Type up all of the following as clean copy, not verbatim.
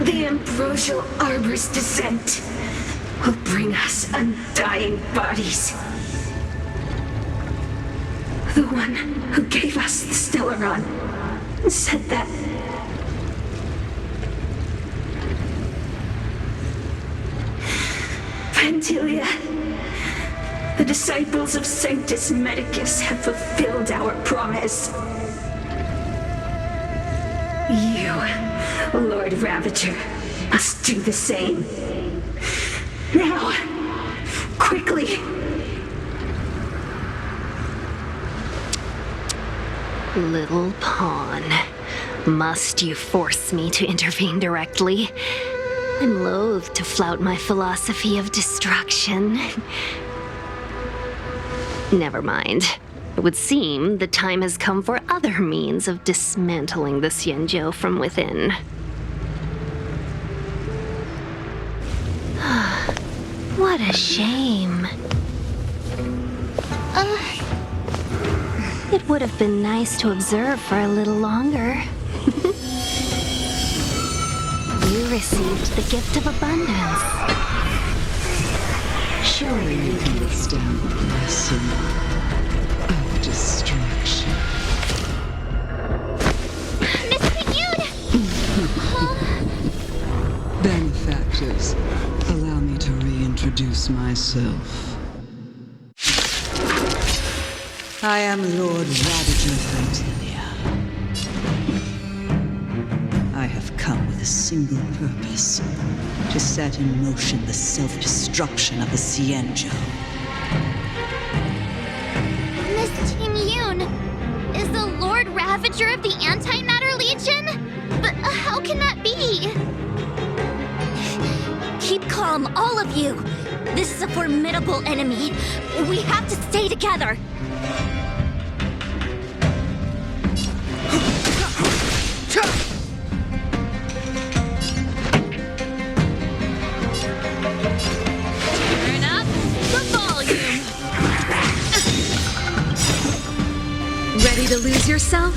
the ambrosial arbor's descent will bring us undying bodies. The one who gave us the Stellaron said that Pantilia, the disciples of Sanctus Medicus have fulfilled our promise. You, Lord Ravager, must do the same. Now, quickly. Little pawn, must you force me to intervene directly? I'm loath to flout my philosophy of destruction. Never mind. It would seem the time has come for other means of dismantling the Xianzhou from within. What a shame. It would have been nice to observe for a little longer. You received the gift of abundance. Surely you can withstand the lesson of destruction. Miss Pignoud! Benefactors, allow me to reintroduce myself. I am Lord Ravager of Pantilia. I have come with a single purpose: to set in motion the self-destruction of the Xianzhou. Miss Ting-Yun, is the Lord Ravager of the Antimatter Legion? But how can that be? Keep calm, all of you. This is a formidable enemy. We have to stay together. Turn up the volume. Ready to lose yourself?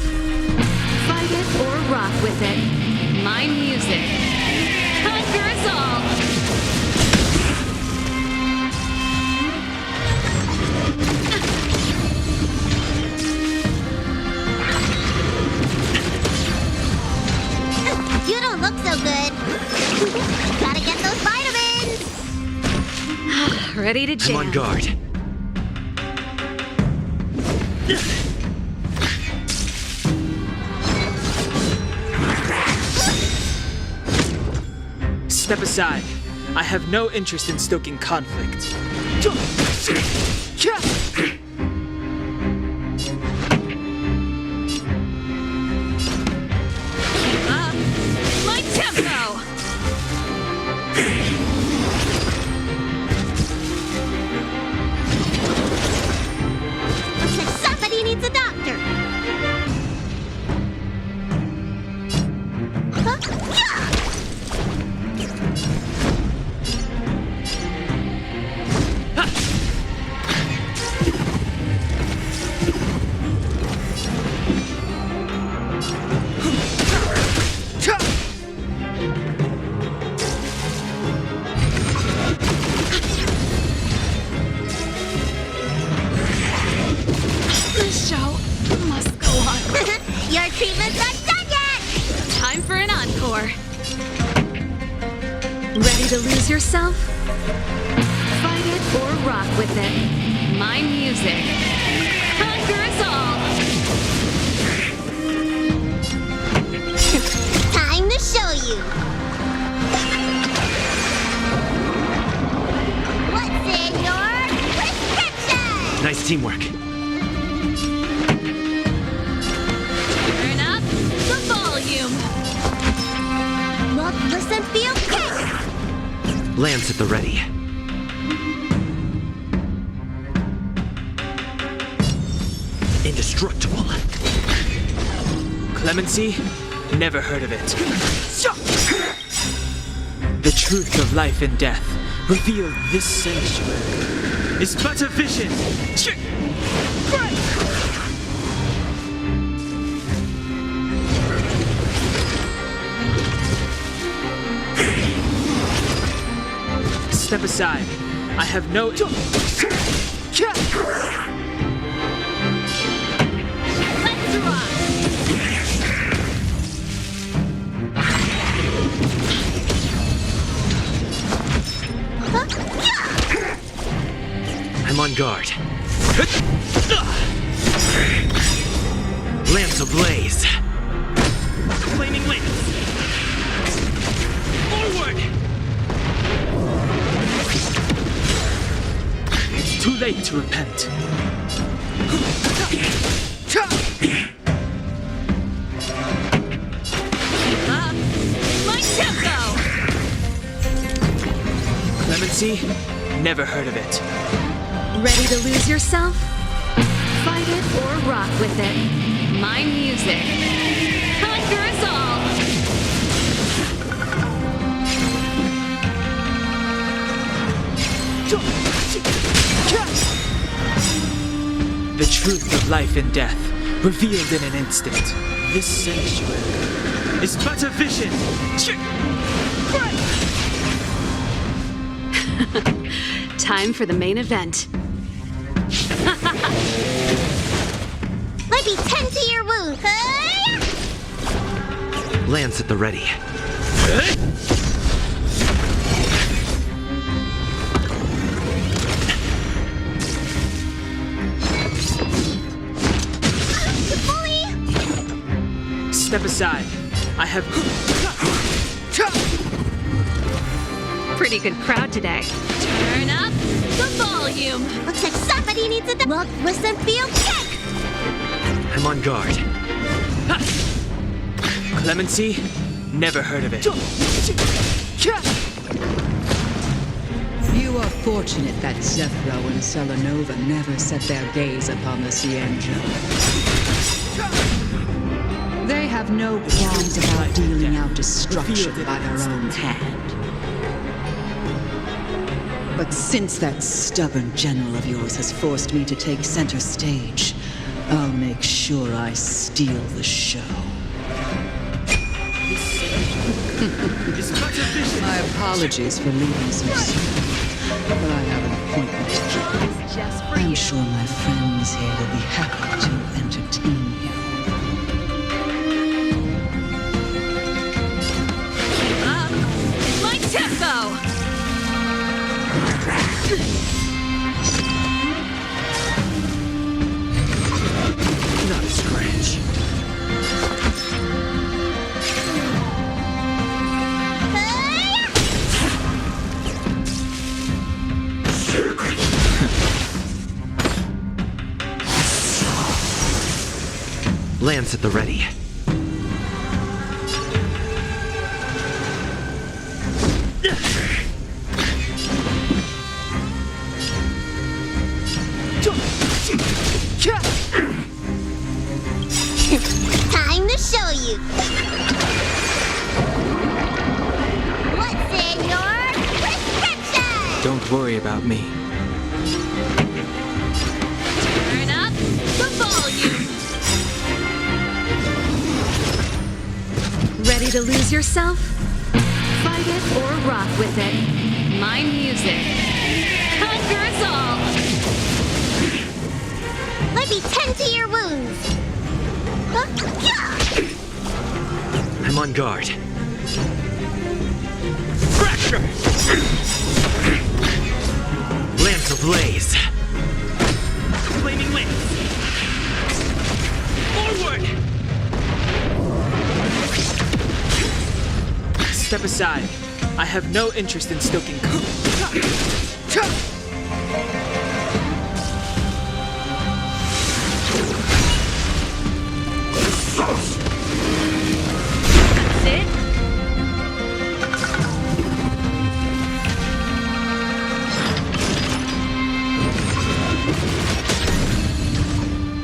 Fight it or rock with it. My music. Conquer us all. You don't look so good. Gotta get those vitamins. Ready to jam. I'm on guard. Step aside. I have no interest in stoking conflict. Keep up my tempo. Looks like somebody needs a doctor. Huh? Yeah! The show must go on. Your treatment's not done yet! Time for an encore. Ready to lose yourself? Fight it or rock with it. My music. Conquer us all. Time to show you. What's in your prescription? Nice teamwork. Turn up the volume. Well, listen, feel quick. Lance at the ready. Indestructible. Clemency? Never heard of it. The truth of life and death, revealed this sanctuary, is but a vision. Step aside. I have no... Let's rock! I'm on guard. Lance ablaze. Flaming lance. Forward! It's too late to repent. Keep up. My tempo! Clemency? Never heard of it. Ready to lose yourself? Fight it or rock with it. My music. Conquer us all! The truth of life and death, revealed in an instant. This sanctuary is but a vision. Time for the main event. Let me tend to your wound. Hey! Lance at the ready. Step aside. I have... Pretty good crowd today. Turn up the volume. Looks like somebody needs a look, listen, feel, kick! I'm on guard. Clemency? Never heard of it. You are fortunate that Zephyro and Selenova never set their gaze upon the Cienjo. They have no qualms about dealing out destruction by their own hand. But since that stubborn general of yours has forced me to take center stage, I'll make sure I steal the show. My apologies for leaving so soon, but I have an appointment to keep. Just for I'm you. sure my friends here will be happy to entertain you. Keep up. My tempo. Not a scratch. Lance at the ready. Time to show you. What's in your prescription? Don't worry about me. Turn up the volume. Ready to lose yourself? Fight it or rock with it. My music. Conquer us all. Let me tend to your wounds. I'm on guard. Fracture! Lance ablaze. Flaming lance. Forward! Step aside. I have no interest in stoking... That's it.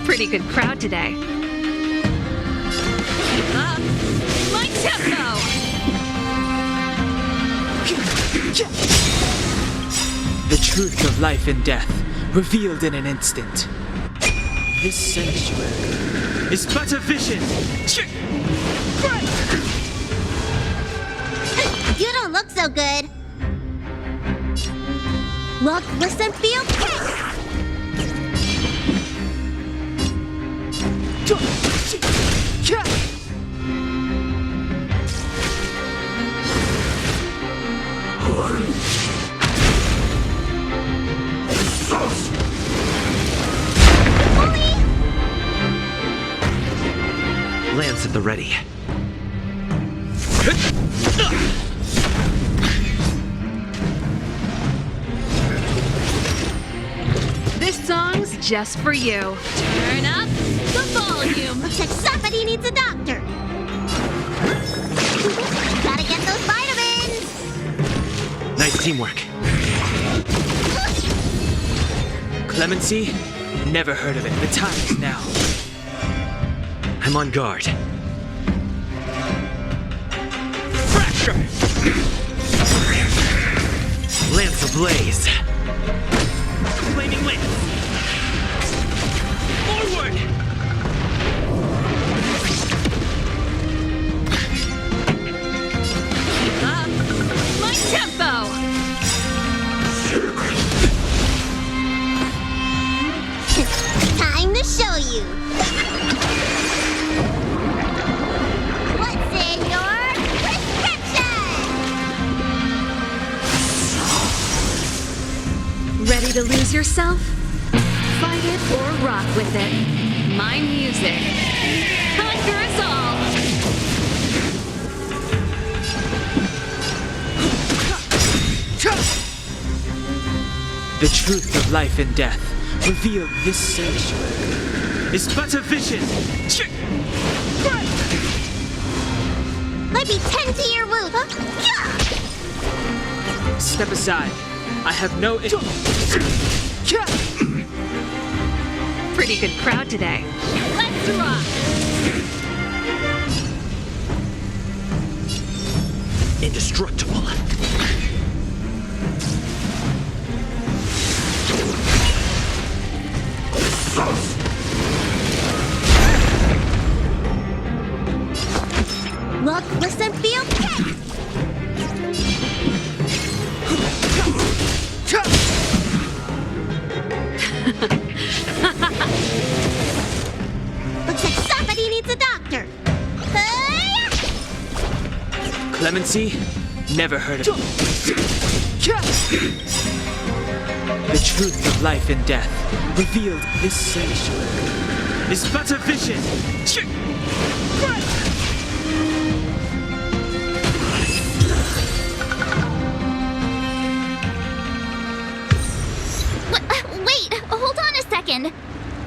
Pretty good crowd today. Keep up. My tempo. The truth of life and death, revealed in an instant. This sanctuary is but a vision. You don't look so good. Look, listen, feel, kick! Lance at the ready. This song's just for you. Turn up the volume. Looks like somebody needs a doctor. Gotta get those vitamins. Nice teamwork. Clemency? Never heard of it. The time is now. I'm on guard. Fracture! Lance ablaze. Flaming lance. Forward! Keep up my tempo. Time to show you. What's in your prescription? Ready to lose yourself? Fight it or rock with it. My music conquers all. The truth of life and death, revealed this sanctuary, is but a vision. Might be 10 to your wound, huh? Step aside. I have no... Pretty good crowd today. Let's rock. Indestructible. Look, listen, feel, kick! Looks like somebody needs a doctor. Clemency? Never heard of it. The truth of life and death, revealed this sanctuary, is but a vision. Wait, hold on a second.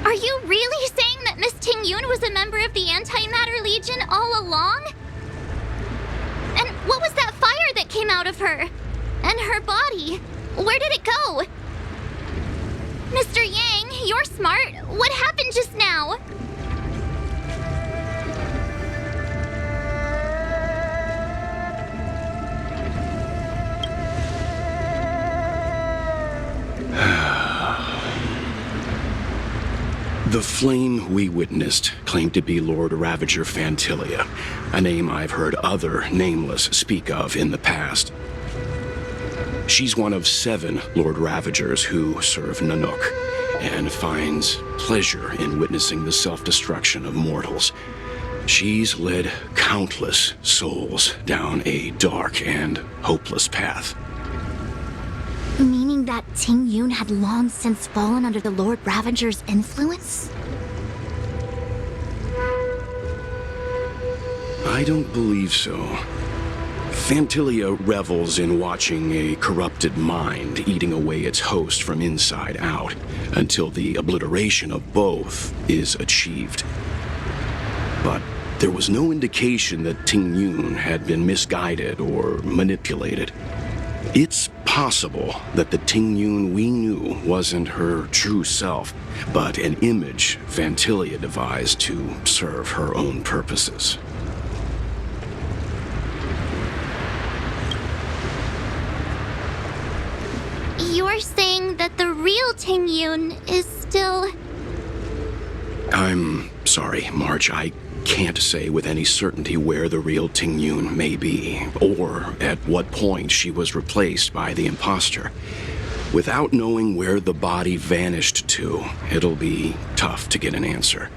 Are you really saying that Miss Ting-Yun was a member of the Antimatter Legion all along? And what was that fire that came out of her? And her body? Where did it go? Mr. Yang, you're smart. What happened just now? The flame we witnessed claimed to be Lord Ravager Fantilia, a name I've heard other Nameless speak of in the past. She's one of 7 Lord Ravagers who serve Nanook, and finds pleasure in witnessing the self-destruction of mortals. She's led countless souls down a dark and hopeless path. Meaning that Ting-Yun had long since fallen under the Lord Ravager's influence? I don't believe so. Fantilia revels in watching a corrupted mind eating away its host from inside out, until the obliteration of both is achieved. But there was no indication that Ting-Yun had been misguided or manipulated. It's possible that the Ting-Yun we knew wasn't her true self, but an image Fantilia devised to serve her own purposes. You're saying that the real Ting-Yun is still... I'm sorry, March. I can't say with any certainty where the real Ting-Yun may be, or at what point she was replaced by the imposter. Without knowing where the body vanished to, it'll be tough to get an answer.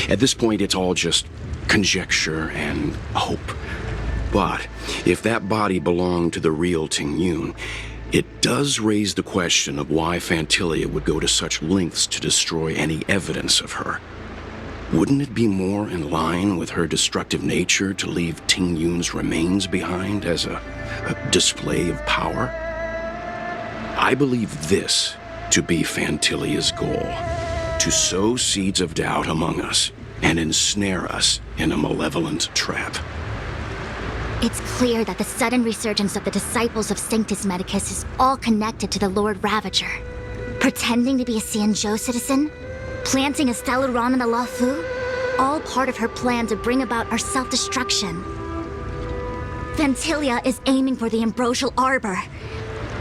At this point, it's all just conjecture and hope. But if that body belonged to the real Ting Yun, it does raise the question of why Phantilia would go to such lengths to destroy any evidence of her. Wouldn't it be more in line with her destructive nature to leave Ting Yun's remains behind as a display of power? I believe this to be Phantilia's goal, to sow seeds of doubt among us and ensnare us in a malevolent trap. It's clear that the sudden resurgence of the disciples of Sanctus Medicus is all connected to the Lord Ravager. Pretending to be a Xianzhou citizen, planting a Stellaron in the Luofu, all part of her plan to bring about our self-destruction. Phantilia is aiming for the Ambrosial Arbor.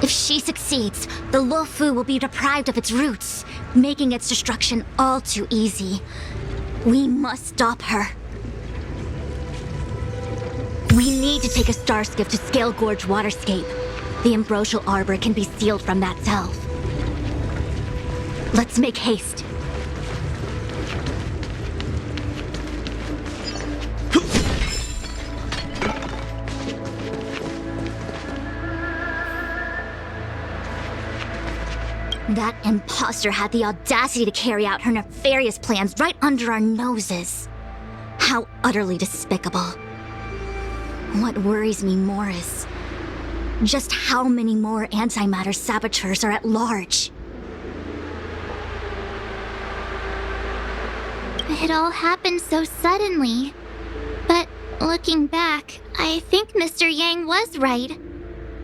If she succeeds, the Luofu will be deprived of its roots, making its destruction all too easy. We must stop her. We need to take a star skiff to Scale Gorge Waterscape. The Ambrosial Arbor can be sealed from that delve. Let's make haste. That imposter had the audacity to carry out her nefarious plans right under our noses. How utterly despicable. What worries me more is just how many more antimatter saboteurs are at large. It all happened so suddenly. But looking back, I think Mr. Yang was right.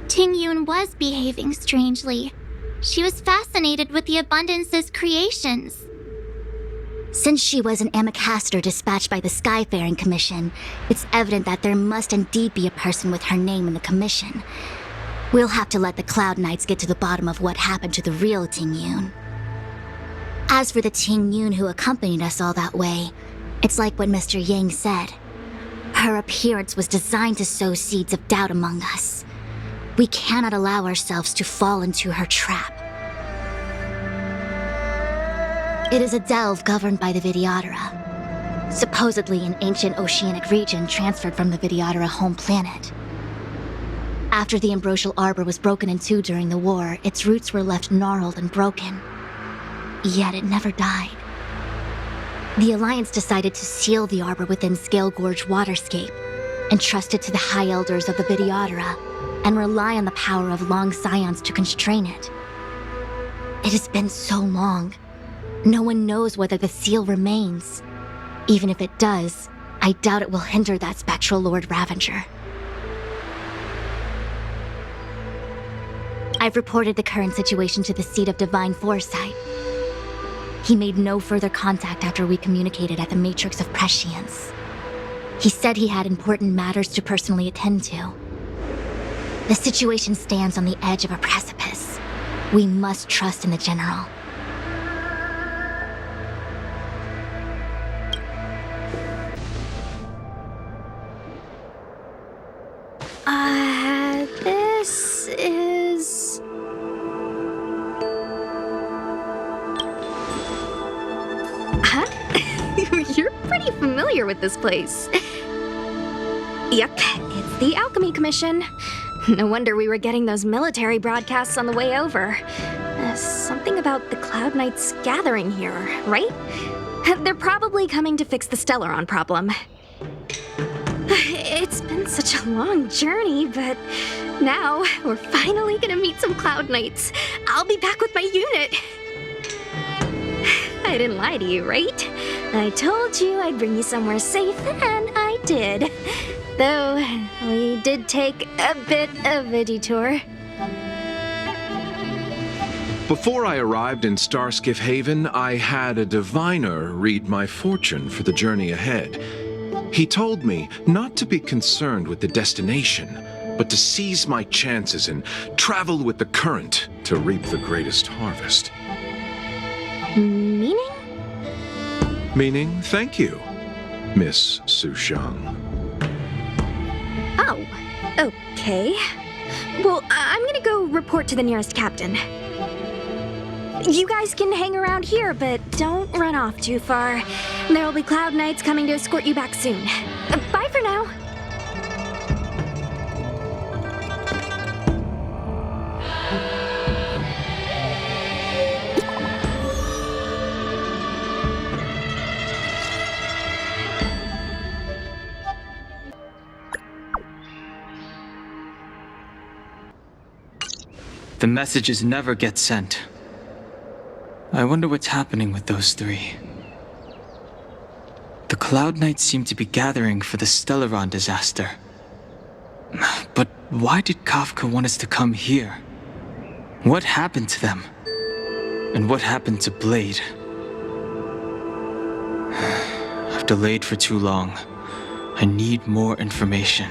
Ting Yun was behaving strangely. She was fascinated with the Abundance's creations. Since she was an Amicastor dispatched by the Skyfaring Commission, it's evident that there must indeed be a person with her name in the commission. We'll have to let the Cloud Knights get to the bottom of what happened to the real Ting Yun. As for the Ting Yun who accompanied us all that way, it's like what Mr. Yang said. Her appearance was designed to sow seeds of doubt among us. We cannot allow ourselves to fall into her trap. It is a delve governed by the Vidyadhara, supposedly an ancient oceanic region transferred from the Vidyadhara home planet. After the Ambrosial Arbor was broken in two during the war, its roots were left gnarled and broken. Yet it never died. The Alliance decided to seal the arbor within Scale Gorge Waterscape, entrust it to the High Elders of the Vidyadhara, and rely on the power of long scions to constrain it. It has been so long. No one knows whether the seal remains. Even if it does, I doubt it will hinder that spectral Lord Ravager. I've reported the current situation to the Seat of Divine Foresight. He made no further contact after we communicated at the Matrix of Prescience. He said he had important matters to personally attend to. The situation stands on the edge of a precipice. We must trust in the General. This is... Huh? You're pretty familiar with this place. Yep, it's the Alchemy Commission. No wonder we were getting those military broadcasts on the way over. Something about the Cloud Knights gathering here, right? They're probably coming to fix the Stellaron problem. It's been such a long journey, but now we're finally gonna meet some Cloud Knights. I'll be back with my unit. I didn't lie to you, right? I told you I'd bring you somewhere safe, and I did. Though, we did take a bit of a detour. Before I arrived in Starskiff Haven, I had a diviner read my fortune for the journey ahead. He told me not to be concerned with the destination, but to seize my chances and travel with the current to reap the greatest harvest. Meaning? Meaning, thank you, Miss Sushang. Oh, okay. Well, I'm gonna go report to the nearest captain. You guys can hang around here, but don't run off too far. There will be Cloud Knights coming to escort you back soon. Bye for now. The messages never get sent. I wonder what's happening with those three. The Cloud Knights seem to be gathering for the Stellaron disaster. But why did Kafka want us to come here? What happened to them? And what happened to Blade? I've delayed for too long. I need more information.